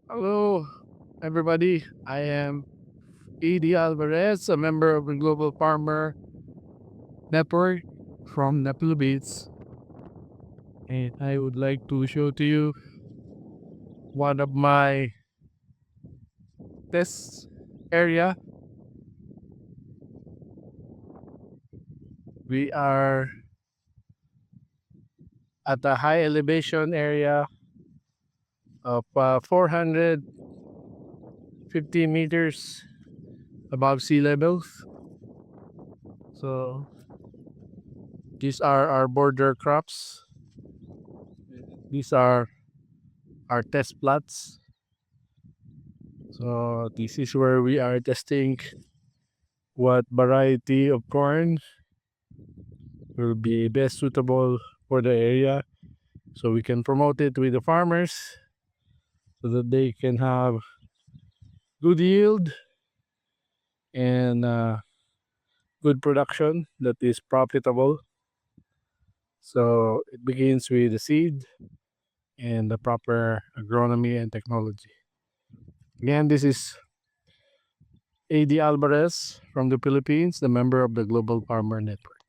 Hello, everybody. I am AD Alvarez, a member of the Global Farmer Network from the Philippines. And I would like to show to you one of my test area. We are at a high elevation area of 450 meters above sea level. So these are our border crops. These are our test plots. So this is where we are testing what variety of corn will be best suitable for the area, so we can promote it with the farmers so that they can have good yield and good production that is profitable. So it begins with the seed and the proper agronomy and technology. Again, this is AD Alvarez from the Philippines, the member of the Global Farmer Network.